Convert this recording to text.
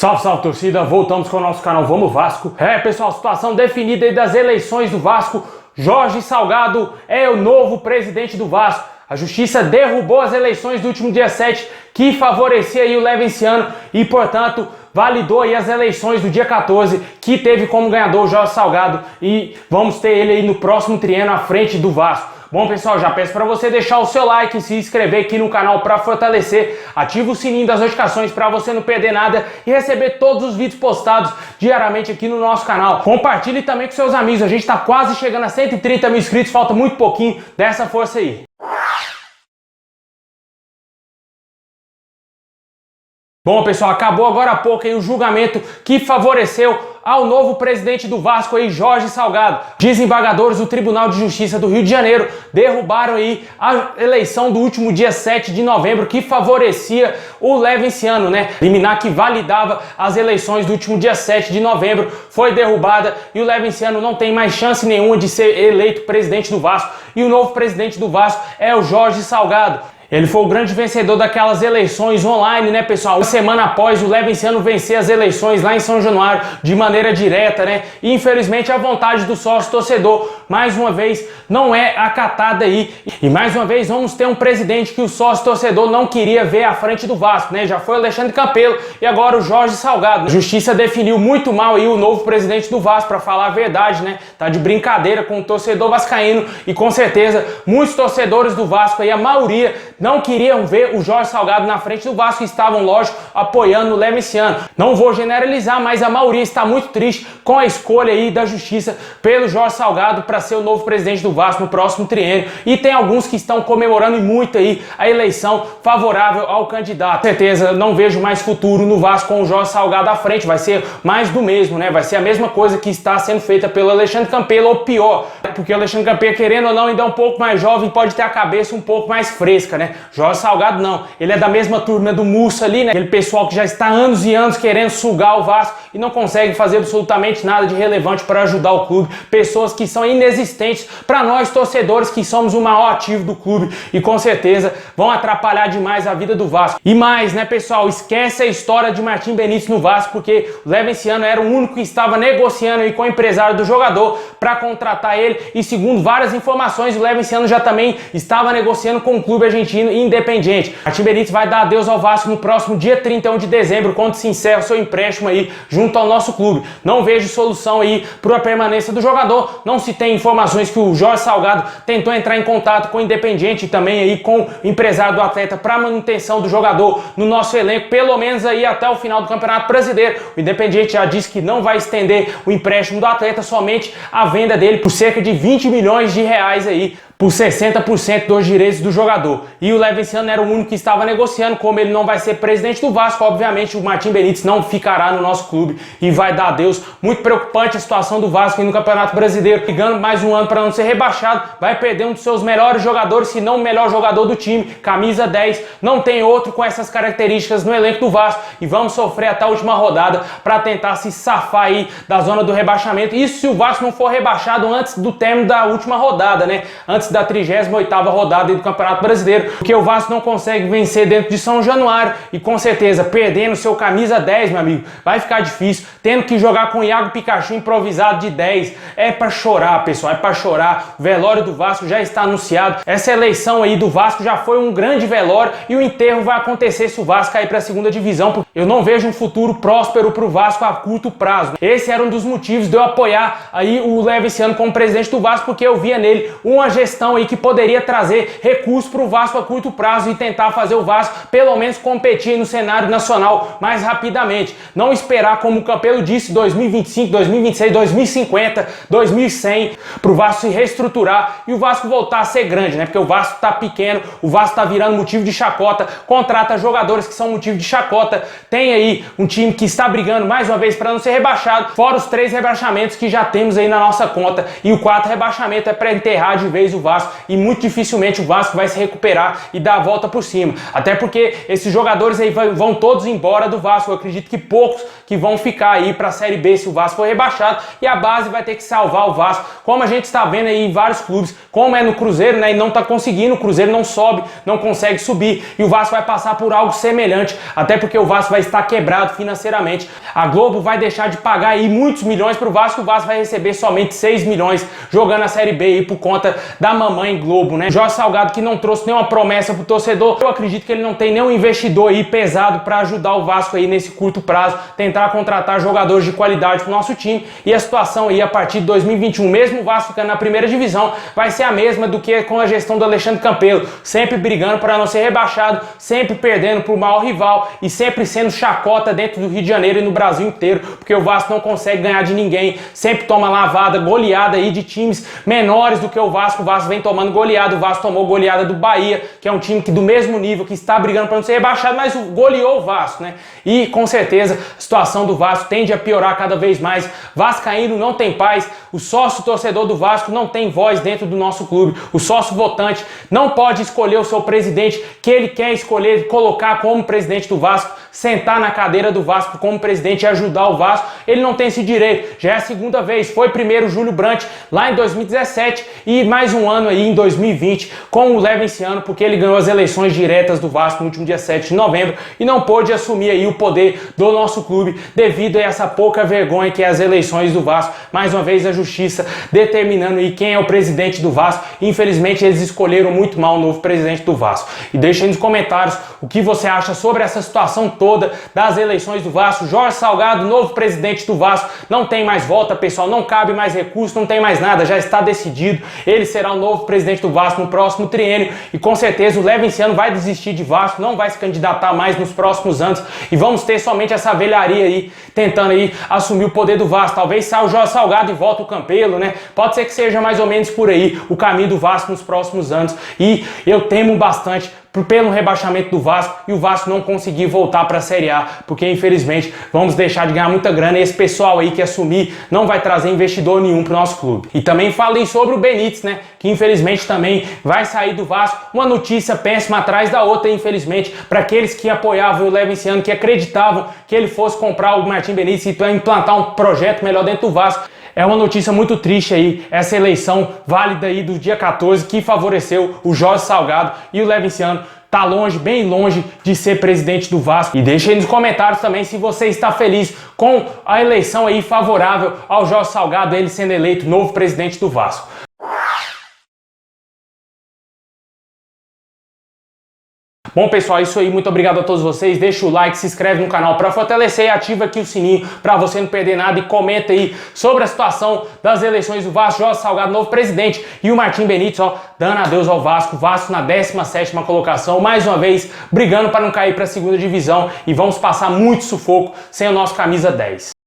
Salve, salve torcida, voltamos com o nosso canal Vamos Vasco. Pessoal, situação definida aí das eleições do Vasco. Jorge Salgado é o novo presidente do Vasco. A justiça derrubou as eleições do último dia 7, que favorecia aí o Levenciano e, portanto, validou aí as eleições do dia 14, que teve como ganhador o Jorge Salgado, e vamos ter ele aí no próximo triênio à frente do Vasco. Bom, pessoal, já peço para você deixar o seu like e se inscrever aqui no canal para fortalecer. Ativa o sininho das notificações para você não perder nada e receber todos os vídeos postados diariamente aqui no nosso canal. Compartilhe também com seus amigos. A gente está quase chegando a 130 mil inscritos, falta muito pouquinho. Dá essa força aí. Bom, pessoal, acabou agora há pouco aí o julgamento que favoreceu ao novo presidente do Vasco aí, Jorge Salgado. Desembargadores do Tribunal de Justiça do Rio de Janeiro derrubaram aí a eleição do último dia 7 de novembro que favorecia o Levenciano, né? Liminar que validava as eleições do último dia 7 de novembro foi derrubada e o Levenciano não tem mais chance nenhuma de ser eleito presidente do Vasco. E o novo presidente do Vasco é o Jorge Salgado. Ele foi o grande vencedor daquelas eleições online, né, pessoal? Uma semana após o Levenciano vencer as eleições lá em São Januário de maneira direta, né? E infelizmente a vontade do sócio torcedor, mais uma vez, não é acatada aí. E mais uma vez vamos ter um presidente que o sócio torcedor não queria ver à frente do Vasco, né? Já foi o Alexandre Campelo e agora o Jorge Salgado. A justiça definiu muito mal aí o novo presidente do Vasco, para falar a verdade, né? Tá de brincadeira com o torcedor vascaíno e com certeza muitos torcedores do Vasco aí, a maioria, não queriam ver o Jorge Salgado na frente do Vasco e estavam, lógico, apoiando o Levenciano. Não vou generalizar, mas a maioria está muito triste com a escolha aí da justiça pelo Jorge Salgado para ser o novo presidente do Vasco no próximo triênio. E tem alguns que estão comemorando muito aí a eleição favorável ao candidato. Com certeza não vejo mais futuro no Vasco com o Jorge Salgado à frente. Vai ser mais do mesmo, né? Vai ser a mesma coisa que está sendo feita pelo Alexandre Campelo, ou pior, porque o Alexandre Campelo, querendo ou não, ainda é um pouco mais jovem, pode ter a cabeça um pouco mais fresca, né? Jorge Salgado não, ele é da mesma turma do Mussa ali, né? Aquele pessoal que já está há anos e anos querendo sugar o Vasco e não consegue fazer absolutamente nada de relevante para ajudar o clube. Pessoas que são inexistentes para nós torcedores, que somos o maior ativo do clube e com certeza vão atrapalhar demais a vida do Vasco. E mais, né, pessoal, esquece a história de Martim Benítez no Vasco, porque o Levenciano era o único que estava negociando aí com o empresário do jogador para contratar ele, e segundo várias informações, o Levenciano já também estava negociando com o clube argentino Independiente. Martim Benítez vai dar adeus ao Vasco no próximo dia 31 de dezembro, quando se encerra o seu empréstimo aí junto ao nosso clube. Não vejo solução aí para a permanência do jogador. Não se tem informações que o Jorge Salgado tentou entrar em contato com o Independiente e também aí com o empresário do atleta para manutenção do jogador no nosso elenco, pelo menos aí até o final do Campeonato Brasileiro. O Independiente já disse que não vai estender o empréstimo do atleta, somente a venda dele por cerca de 20 milhões de reais aí, por 60% dos direitos do jogador. E o Levenciano era o único que estava negociando. Como ele não vai ser presidente do Vasco, obviamente o Martim Benítez não ficará no nosso clube e vai dar adeus. Muito preocupante a situação do Vasco aí no Campeonato Brasileiro, ligando mais um ano para não ser rebaixado. Vai perder um dos seus melhores jogadores, se não o melhor jogador do time, camisa 10. Não tem outro com essas características no elenco do Vasco e vamos sofrer até a última rodada para tentar se safar aí da zona do rebaixamento. Isso se o Vasco não for rebaixado antes do término da última rodada, né? Antes da 38ª rodada do Campeonato Brasileiro, porque o Vasco não consegue vencer dentro de São Januário e com certeza perdendo seu camisa 10, meu amigo, vai ficar difícil, tendo que jogar com o Iago Pikachu improvisado de 10, é pra chorar, pessoal, é pra chorar. O velório do Vasco já está anunciado, essa eleição aí do Vasco já foi um grande velório e o enterro vai acontecer se o Vasco cair pra segunda divisão, porque eu não vejo um futuro próspero pro Vasco a curto prazo. Esse era um dos motivos de eu apoiar aí o Levenciano como presidente do Vasco, porque eu via nele uma gestão aí que poderia trazer recursos para o Vasco a curto prazo e tentar fazer o Vasco pelo menos competir no cenário nacional mais rapidamente. Não esperar, como o Campelo disse, 2025, 2026, 2050, 2100 para o Vasco se reestruturar e o Vasco voltar a ser grande, né? Porque o Vasco tá pequeno, o Vasco tá virando motivo de chacota, contrata jogadores que são motivo de chacota, tem aí um time que está brigando mais uma vez para não ser rebaixado, fora os 3 rebaixamentos que já temos aí na nossa conta, e o 4º rebaixamento é para enterrar de vez o Vasco e muito dificilmente o Vasco vai se recuperar e dar a volta por cima. Até porque esses jogadores aí vão todos embora do Vasco. Eu acredito que poucos que vão ficar aí para a Série B se o Vasco for rebaixado e a base vai ter que salvar o Vasco, como a gente está vendo aí em vários clubes, como é no Cruzeiro, né? E não está conseguindo, o Cruzeiro não sobe, não consegue subir e o Vasco vai passar por algo semelhante, até porque o Vasco vai estar quebrado financeiramente. A Globo vai deixar de pagar aí muitos milhões pro Vasco, o Vasco vai receber somente 6 milhões jogando a Série B aí por conta da mamãe Globo, né? Jorge Salgado, que não trouxe nenhuma promessa pro torcedor, eu acredito que ele não tem nenhum investidor aí pesado para ajudar o Vasco aí nesse curto prazo, tentar contratar jogadores de qualidade pro nosso time, e a situação aí a partir de 2021, mesmo o Vasco ficando na primeira divisão, vai ser a mesma do que com a gestão do Alexandre Campelo, sempre brigando para não ser rebaixado, sempre perdendo pro maior rival e sempre sendo chacota dentro do Rio de Janeiro e no Brasil inteiro, porque o Vasco não consegue ganhar de ninguém, sempre toma lavada, goleada aí de times menores do que o Vasco vem tomando goleada, o Vasco tomou goleada do Bahia, que é um time que do mesmo nível, que está brigando para não ser rebaixado, mas goleou o Vasco, né? E com certeza a situação do Vasco tende a piorar cada vez mais, vascaíno não tem paz, o sócio torcedor do Vasco não tem voz dentro do nosso clube, o sócio votante não pode escolher o seu presidente que ele quer escolher, colocar como presidente do Vasco, sentar na cadeira do Vasco como presidente e ajudar o Vasco, ele não tem esse direito, já é a segunda vez, foi primeiro o Júlio Brandt lá em 2017 e mais um ano aí em 2020 com o Levenciano, porque ele ganhou as eleições diretas do Vasco no último dia 7 de novembro e não pôde assumir aí o poder do nosso clube devido a essa pouca vergonha que é as eleições do Vasco. Mais uma vez a justiça determinando aí quem é o presidente do Vasco. Infelizmente eles escolheram muito mal o novo presidente do Vasco. E deixa aí nos comentários o que você acha sobre essa situação toda das eleições do Vasco. Jorge Salgado, novo presidente do Vasco, não tem mais volta, pessoal, não cabe mais recurso, não tem mais nada, já está decidido. Ele será o novo presidente do Vasco no próximo triênio e com certeza o Levenciano vai desistir de Vasco, não vai se candidatar mais nos próximos anos e vamos ter somente essa velharia aí tentando aí assumir o poder do Vasco. Talvez saia o Jorge Salgado e volta o Campelo, né? Pode ser que seja mais ou menos por aí o caminho do Vasco nos próximos anos e eu temo bastante pelo rebaixamento do Vasco e o Vasco não conseguir voltar para a Série A, porque infelizmente vamos deixar de ganhar muita grana e esse pessoal aí que assumir não vai trazer investidor nenhum para o nosso clube. E também falei sobre o Benítez, né, que infelizmente também vai sair do Vasco, uma notícia péssima atrás da outra, infelizmente, para aqueles que apoiavam o Levenciano, que acreditavam que ele fosse comprar o Martim Benítez e implantar um projeto melhor dentro do Vasco. É uma notícia muito triste aí, essa eleição válida aí do dia 14 que favoreceu o Jorge Salgado e o Levenciano tá longe, bem longe de ser presidente do Vasco. E deixa aí nos comentários também se você está feliz com a eleição aí favorável ao Jorge Salgado, ele sendo eleito novo presidente do Vasco. Bom, pessoal, é isso aí. Muito obrigado a todos vocês. Deixa o like, se inscreve no canal para fortalecer e ativa aqui o sininho para você não perder nada e comenta aí sobre a situação das eleições do Vasco. Jorge Salgado, novo presidente, e o Martim Benítez, ó, dando adeus ao Vasco. Vasco na 17ª colocação, mais uma vez brigando para não cair para a segunda divisão e vamos passar muito sufoco sem o nosso camisa 10.